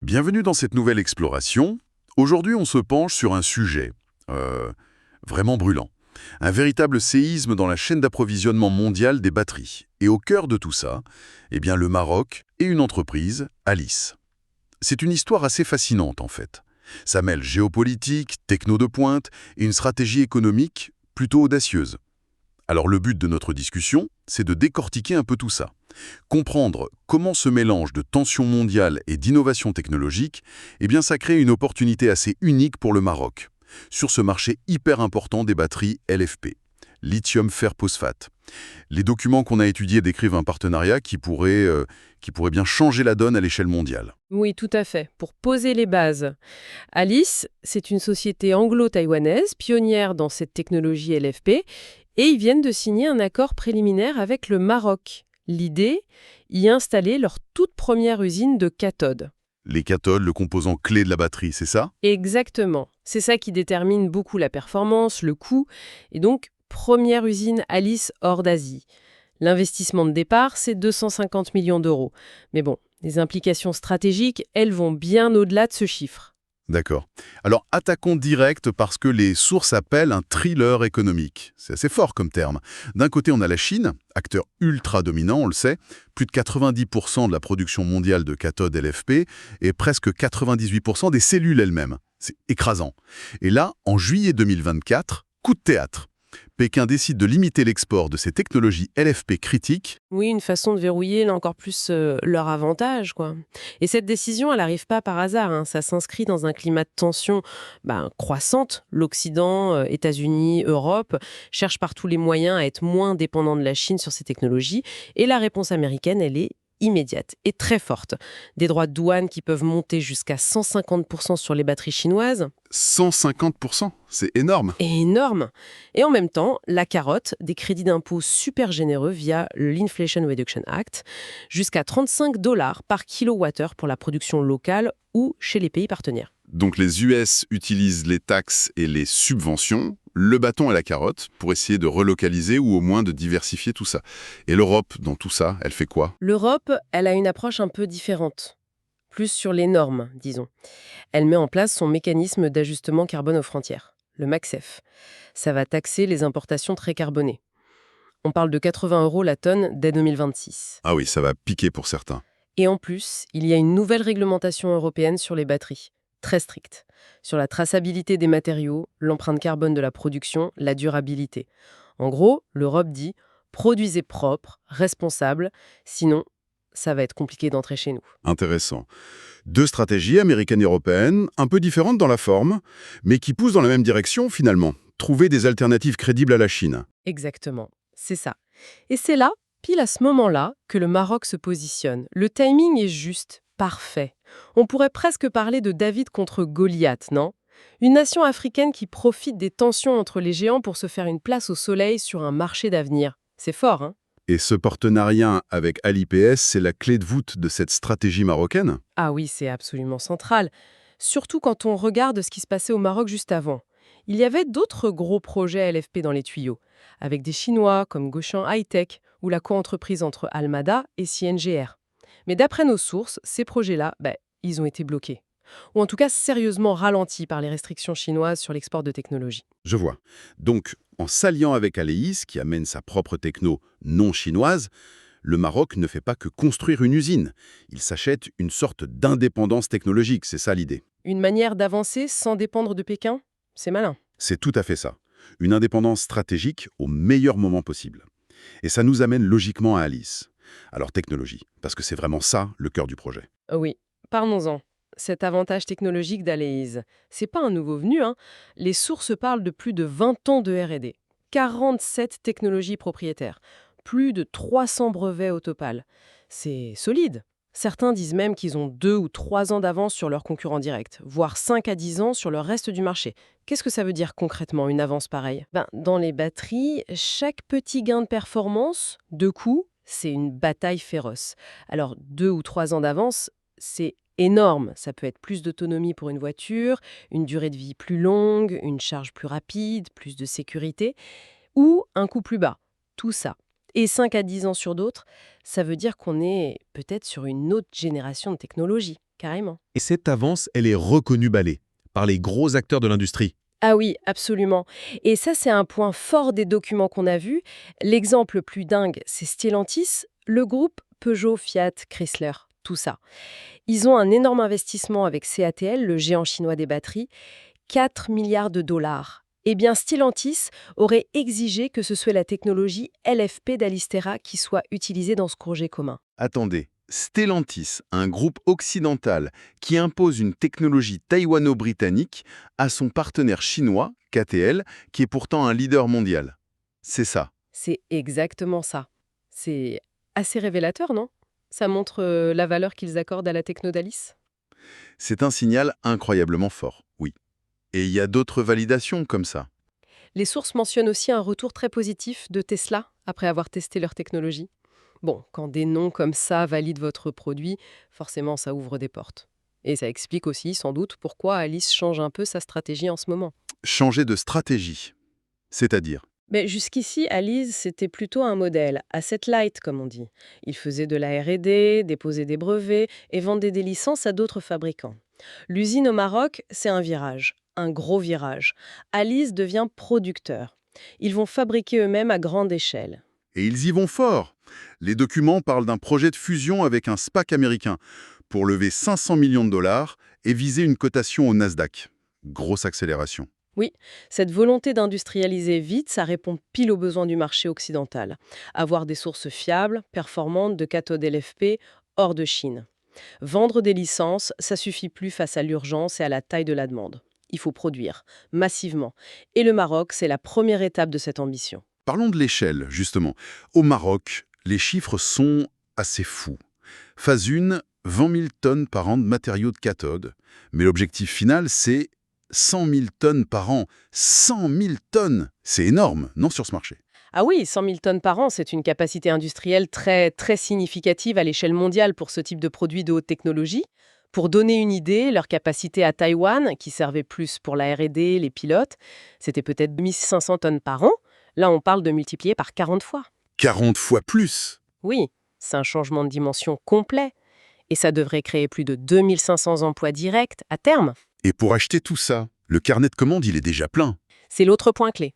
Bienvenue dans cette nouvelle exploration. Aujourd'hui, on se penche sur un sujet vraiment brûlant. Un véritable séisme dans la chaîne d'approvisionnement mondiale des batteries. Et au cœur de tout ça, eh bien le Maroc et une entreprise, Alice. C'est une histoire assez fascinante en fait. Ça mêle géopolitique, techno de pointe et une stratégie économique plutôt audacieuse. Alors le but de notre discussion, c'est de décortiquer un peu tout ça. Comprendre comment ce mélange de tensions mondiales et d'innovation technologique, eh bien ça crée une opportunité assez unique pour le Maroc, sur ce marché hyper important des batteries LFP, lithium fer phosphate. Les documents qu'on a étudiés décrivent un partenariat qui pourrait bien changer la donne à l'échelle mondiale. Oui, tout à fait. Pour poser les bases, Alice, c'est une société anglo-taïwanaise, pionnière dans cette technologie LFP, et ils viennent de signer un accord préliminaire avec le Maroc. L'idée, y installer leur toute première usine de cathodes. Les cathodes, le composant clé de la batterie, c'est ça? Exactement. C'est ça qui détermine beaucoup la performance, le coût, et donc première usine Alice hors d'Asie. L'investissement de départ, c'est 250 millions d'euros. Mais bon, les implications stratégiques, elles vont bien au-delà de ce chiffre. D'accord. Alors attaquons direct parce que les sources appellent un thriller économique. C'est assez fort comme terme. D'un côté, on a la Chine, acteur ultra dominant, on le sait, plus de 90% de la production mondiale de cathodes LFP et presque 98% des cellules elles-mêmes. C'est écrasant. Et là, en juillet 2024, coup de théâtre. Pékin décide de limiter l'export de ces technologies LFP critiques. Oui, une façon de verrouiller là, encore plus leur avantage, quoi. Et cette décision, elle n'arrive pas par hasard, hein. Ça s'inscrit dans un climat de tension croissante. L'Occident, États-Unis, Europe cherchent par tous les moyens à être moins dépendants de la Chine sur ces technologies. Et la réponse américaine, elle est immédiate et très forte. Des droits de douane qui peuvent monter jusqu'à 150% sur les batteries chinoises. 150%, c'est énorme. Et énorme. Et en même temps, la carotte, des crédits d'impôt super généreux via l'Inflation Reduction Act, jusqu'à 35 $ par kilowattheure pour la production locale ou chez les pays partenaires. Donc les US utilisent les taxes et les subventions, le bâton et la carotte, pour essayer de relocaliser ou au moins de diversifier tout ça. Et l'Europe, dans tout ça, elle fait quoi? L'Europe, elle a une approche un peu différente. Plus sur les normes, disons. Elle met en place son mécanisme d'ajustement carbone aux frontières, le MACSEF. Ça va taxer les importations très carbonées. On parle de 80 € la tonne dès 2026. Ah oui, ça va piquer pour certains. Et en plus, il y a une nouvelle réglementation européenne sur les batteries, très stricte, sur la traçabilité des matériaux, l'empreinte carbone de la production, la durabilité. En gros, l'Europe dit « produisez propre, responsable, sinon ça va être compliqué d'entrer chez nous ». Intéressant. Deux stratégies américaines et européennes, un peu différentes dans la forme, mais qui poussent dans la même direction finalement. Trouver des alternatives crédibles à la Chine. Exactement, c'est ça. Et c'est là, pile à ce moment-là, que le Maroc se positionne. Le timing est juste, parfait. On pourrait presque parler de David contre Goliath, non? Une nation africaine qui profite des tensions entre les géants pour se faire une place au soleil sur un marché d'avenir. C'est fort, hein? Et ce partenariat avec AliPS, c'est la clé de voûte de cette stratégie marocaine? Ah oui, c'est absolument central. Surtout quand on regarde ce qui se passait au Maroc juste avant. Il y avait d'autres gros projets LFP dans les tuyaux, avec des Chinois comme Goshan High-Tech ou la coentreprise entre Almada et CNGR. Mais d'après nos sources, ces projets-là, ils ont été bloqués. Ou en tout cas sérieusement ralentis par les restrictions chinoises sur l'export de technologies. Je vois. Donc, en s'alliant avec Aleis, qui amène sa propre techno non chinoise, le Maroc ne fait pas que construire une usine. Il s'achète une sorte d'indépendance technologique, c'est ça l'idée. Une manière d'avancer sans dépendre de Pékin? C'est malin. C'est tout à fait ça. Une indépendance stratégique au meilleur moment possible. Et ça nous amène logiquement à Alice. Alors technologie, parce que c'est vraiment ça le cœur du projet. Oui, parlons-en. Cet avantage technologique d'Alaïs, c'est pas un nouveau venu, hein. Les sources parlent de plus de 20 ans de R&D, 47 technologies propriétaires, plus de 300 brevets au total. C'est solide. Certains disent même qu'ils ont 2 ou 3 ans d'avance sur leurs concurrents directs, voire 5 à 10 ans sur le reste du marché. Qu'est-ce que ça veut dire concrètement, une avance pareille? Dans les batteries, chaque petit gain de performance, de coût, c'est une bataille féroce. Alors, 2 ou 3 ans d'avance, c'est énorme. Ça peut être plus d'autonomie pour une voiture, une durée de vie plus longue, une charge plus rapide, plus de sécurité, ou un coût plus bas. Tout ça. Et 5 à 10 ans sur d'autres, ça veut dire qu'on est peut-être sur une autre génération de technologie. carrément. Et cette avance, elle est reconnue balai par les gros acteurs de l'industrie. Ah oui, absolument. Et ça, c'est un point fort des documents qu'on a vus. L'exemple le plus dingue, c'est Stellantis, le groupe Peugeot, Fiat, Chrysler, tout ça. Ils ont un énorme investissement avec CATL, le géant chinois des batteries, 4 milliards de dollars. Eh bien, Stellantis aurait exigé que ce soit la technologie LFP d'Alistera qui soit utilisée dans ce projet commun. Attendez, Stellantis, un groupe occidental qui impose une technologie taïwano-britannique à son partenaire chinois, KTL, qui est pourtant un leader mondial. C'est ça. C'est exactement ça. C'est assez révélateur, non? Ça montre la valeur qu'ils accordent à la techno d'Alice. C'est un signal incroyablement fort, oui. Et il y a d'autres validations comme ça. Les sources mentionnent aussi un retour très positif de Tesla après avoir testé leur technologie. Bon, quand des noms comme ça valident votre produit, forcément ça ouvre des portes. Et ça explique aussi, sans doute, pourquoi Alice change un peu sa stratégie en ce moment. Changer de stratégie. C'est-à-dire, Mais jusqu'ici, Alice, c'était plutôt un modèle, asset light comme on dit. Il faisait de la R&D, déposait des brevets et vendait des licences à d'autres fabricants. L'usine au Maroc, c'est un virage, un gros virage. Alice devient producteur. Ils vont fabriquer eux-mêmes à grande échelle. et ils y vont fort. Les documents parlent d'un projet de fusion avec un SPAC américain pour lever 500 millions de dollars et viser une cotation au Nasdaq. Grosse accélération. Oui, cette volonté d'industrialiser vite, ça répond pile aux besoins du marché occidental. Avoir des sources fiables, performantes de cathodes LFP hors de Chine. Vendre des licences, ça suffit plus face à l'urgence et à la taille de la demande. Il faut produire, massivement. Et le Maroc, c'est la première étape de cette ambition. Parlons de l'échelle, justement. Au Maroc, les chiffres sont assez fous. Phase 1, 20 000 tonnes par an de matériaux de cathode. Mais l'objectif final, c'est 100 000 tonnes par an. 100 000 tonnes! C'est énorme, non, sur ce marché? Ah oui, 100 000 tonnes par an, c'est une capacité industrielle très, très significative à l'échelle mondiale pour ce type de produits de haute technologie. Pour donner une idée, leur capacité à Taïwan, qui servait plus pour la R&D, les pilotes, c'était peut-être 2500 tonnes par an. Là, on parle de multiplier par 40 fois. 40 fois plus! Oui, c'est un changement de dimension complet. Et ça devrait créer plus de 2500 emplois directs à terme. Et pour acheter tout ça, le carnet de commandes, il est déjà plein. C'est l'autre point clé.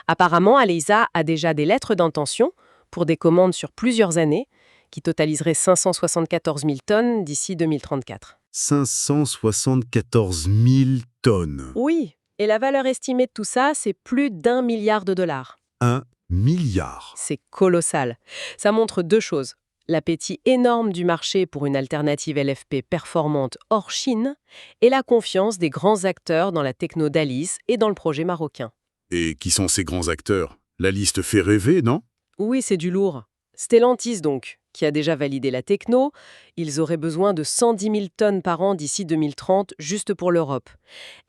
Apparemment, Aleiza a déjà des lettres d'intention pour des commandes sur plusieurs années qui totaliseraient 574 000 tonnes d'ici 2034. 574 000 tonnes. Oui, et la valeur estimée de tout ça, c'est plus d'1 milliard de dollars. 1 milliard. C'est colossal. Ça montre deux choses. L'appétit énorme du marché pour une alternative LFP performante hors Chine et la confiance des grands acteurs dans la techno d'Alice et dans le projet marocain. Et qui sont ces grands acteurs? La liste fait rêver, non? Oui, c'est du lourd. Stellantis donc, qui a déjà validé la techno, ils auraient besoin de 110 000 tonnes par an d'ici 2030 juste pour l'Europe.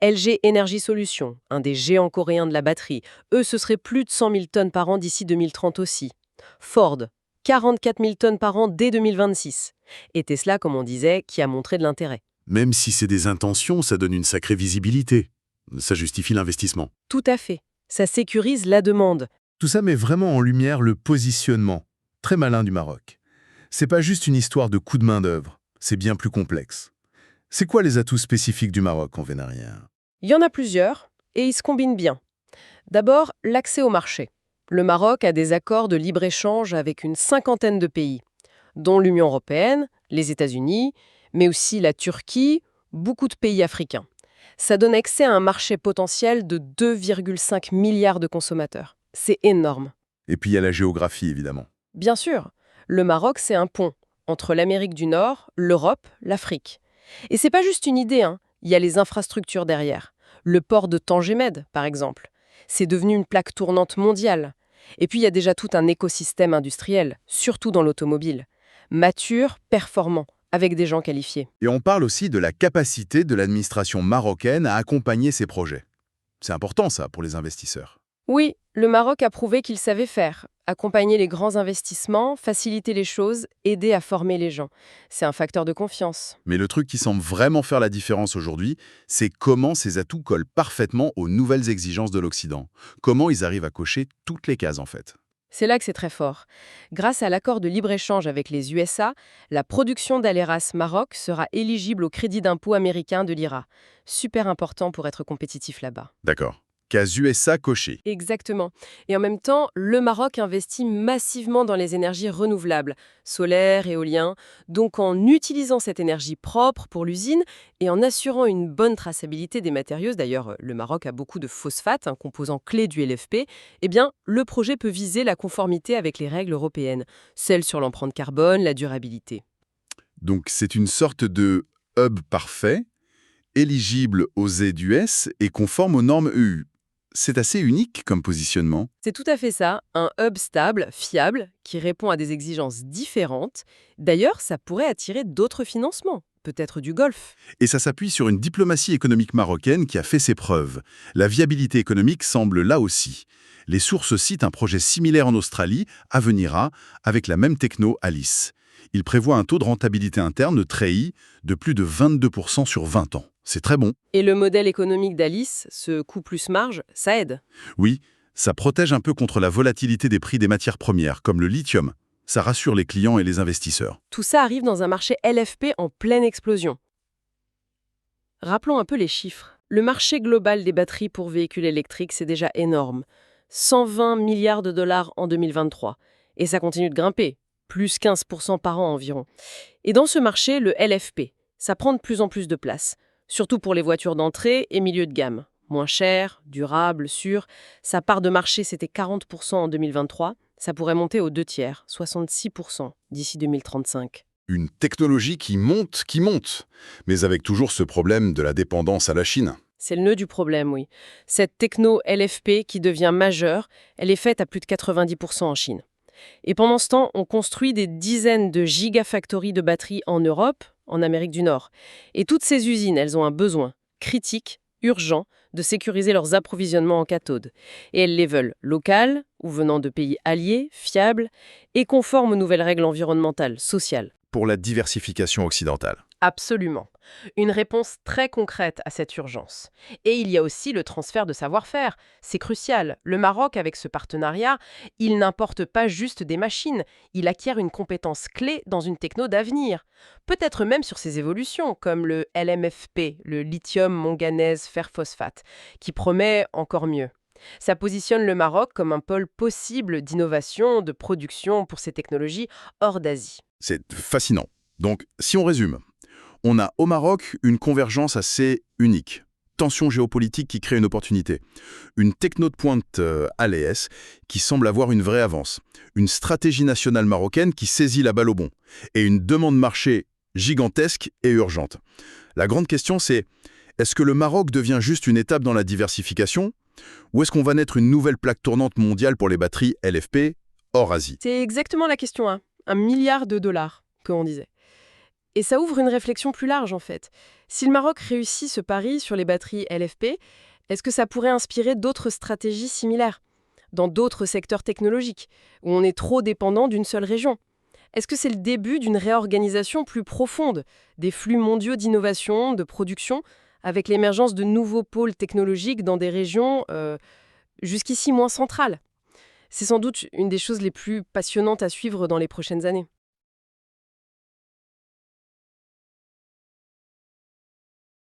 LG Energy Solutions, un des géants coréens de la batterie, eux ce serait plus de 100 000 tonnes par an d'ici 2030 aussi. Ford, 44 000 tonnes par an dès 2026. Et Tesla, comme on disait, qui a montré de l'intérêt. Même si c'est des intentions, ça donne une sacrée visibilité. Ça justifie l'investissement. Tout à fait. Ça sécurise la demande. Tout ça met vraiment en lumière le positionnement très malin du Maroc. C'est pas juste une histoire de coup de main-d'œuvre, c'est bien plus complexe. C'est quoi les atouts spécifiques du Maroc en vénérien? Il y en a plusieurs, et ils se combinent bien. D'abord, l'accès au marché. Le Maroc a des accords de libre-échange avec une cinquantaine de pays, dont l'Union européenne, les États-Unis, mais aussi la Turquie, beaucoup de pays africains. Ça donne accès à un marché potentiel de 2,5 milliards de consommateurs. C'est énorme. Et puis il y a la géographie, évidemment. Bien sûr, le Maroc, c'est un pont entre l'Amérique du Nord, l'Europe, l'Afrique. Et c'est pas juste une idée, hein. Il y a les infrastructures derrière. Le port de Tanger-Med, par exemple. C'est devenu une plaque tournante mondiale. Et puis il y a déjà tout un écosystème industriel, surtout dans l'automobile. Mature, performant, avec des gens qualifiés. Et on parle aussi de la capacité de l'administration marocaine à accompagner ces projets. C'est important ça pour les investisseurs. Oui, le Maroc a prouvé qu'il savait faire. Accompagner les grands investissements, faciliter les choses, aider à former les gens. C'est un facteur de confiance. Mais le truc qui semble vraiment faire la différence aujourd'hui, c'est comment ces atouts collent parfaitement aux nouvelles exigences de l'Occident. Comment ils arrivent à cocher toutes les cases, en fait. C'est là que c'est très fort. Grâce à l'accord de libre-échange avec les USA, la production d'Aleras Maroc sera éligible au crédit d'impôt américain de l'IRA. Super important pour être compétitif là-bas. D'accord. Cas USA coché. Exactement. Et en même temps, le Maroc investit massivement dans les énergies renouvelables, solaire, éolien. Donc en utilisant cette énergie propre pour l'usine et en assurant une bonne traçabilité des matériaux, d'ailleurs le Maroc a beaucoup de phosphate, un composant clé du LFP, eh bien le projet peut viser la conformité avec les règles européennes, celles sur l'empreinte carbone, la durabilité. Donc c'est une sorte de hub parfait, éligible aux aides US et conforme aux normes EU. C'est assez unique comme positionnement. C'est tout à fait ça, un hub stable, fiable, qui répond à des exigences différentes. D'ailleurs, ça pourrait attirer d'autres financements, peut-être du Golfe. Et ça s'appuie sur une diplomatie économique marocaine qui a fait ses preuves. La viabilité économique semble là aussi. Les sources citent un projet similaire en Australie, Avenira, avec la même techno Alice. Il prévoit un taux de rentabilité interne de treillis de plus de 22% sur 20 ans. C'est très bon. Et le modèle économique d'Alice, ce coût plus marge, ça aide. Oui, ça protège un peu contre la volatilité des prix des matières premières, comme le lithium. Ça rassure les clients et les investisseurs. Tout ça arrive dans un marché LFP en pleine explosion. Rappelons un peu les chiffres. Le marché global des batteries pour véhicules électriques, c'est déjà énorme. 120 milliards de dollars en 2023. Et ça continue de grimper, plus 15% par an environ. Et dans ce marché, le LFP, ça prend de plus en plus de place. Surtout pour les voitures d'entrée et milieu de gamme. Moins cher, durable, sûr. Sa part de marché, c'était 40% en 2023. Ça pourrait monter aux 2/3, 66% d'ici 2035. Une technologie qui monte, mais avec toujours ce problème de la dépendance à la Chine. C'est le nœud du problème, oui. Cette techno LFP qui devient majeure, elle est faite à plus de 90% en Chine. Et pendant ce temps, on construit des dizaines de gigafactories de batteries en Europe, en Amérique du Nord. Et toutes ces usines, elles ont un besoin critique, urgent, de sécuriser leurs approvisionnements en cathode. Et elles les veulent locales, ou venant de pays alliés, fiables, et conformes aux nouvelles règles environnementales, sociales. Pour la diversification occidentale. Absolument. Une réponse très concrète à cette urgence. Et il y a aussi le transfert de savoir-faire. C'est crucial. Le Maroc, avec ce partenariat, il n'importe pas juste des machines. Il acquiert une compétence clé dans une techno d'avenir. Peut-être même sur ses évolutions, comme le LMFP, le lithium manganèse fer phosphate, qui promet encore mieux. Ça positionne le Maroc comme un pôle possible d'innovation, de production pour ces technologies hors d'Asie. C'est fascinant. Donc, si on résume, on a au Maroc une convergence assez unique. Tension géopolitique qui crée une opportunité. Une techno de pointe à l'ES qui semble avoir une vraie avance. Une stratégie nationale marocaine qui saisit la balle au bon. Et une demande marché gigantesque et urgente. La grande question c'est, est-ce que le Maroc devient juste une étape dans la diversification? Ou est-ce qu'on va naître une nouvelle plaque tournante mondiale pour les batteries LFP hors Asie? C'est exactement la question, hein. 1 milliard de dollars, comme on disait. Et ça ouvre une réflexion plus large, en fait. Si le Maroc réussit ce pari sur les batteries LFP, est-ce que ça pourrait inspirer d'autres stratégies similaires, dans d'autres secteurs technologiques, où on est trop dépendant d'une seule région? Est-ce que c'est le début d'une réorganisation plus profonde des flux mondiaux d'innovation, de production, avec l'émergence de nouveaux pôles technologiques dans des régions jusqu'ici moins centrales? C'est sans doute une des choses les plus passionnantes à suivre dans les prochaines années.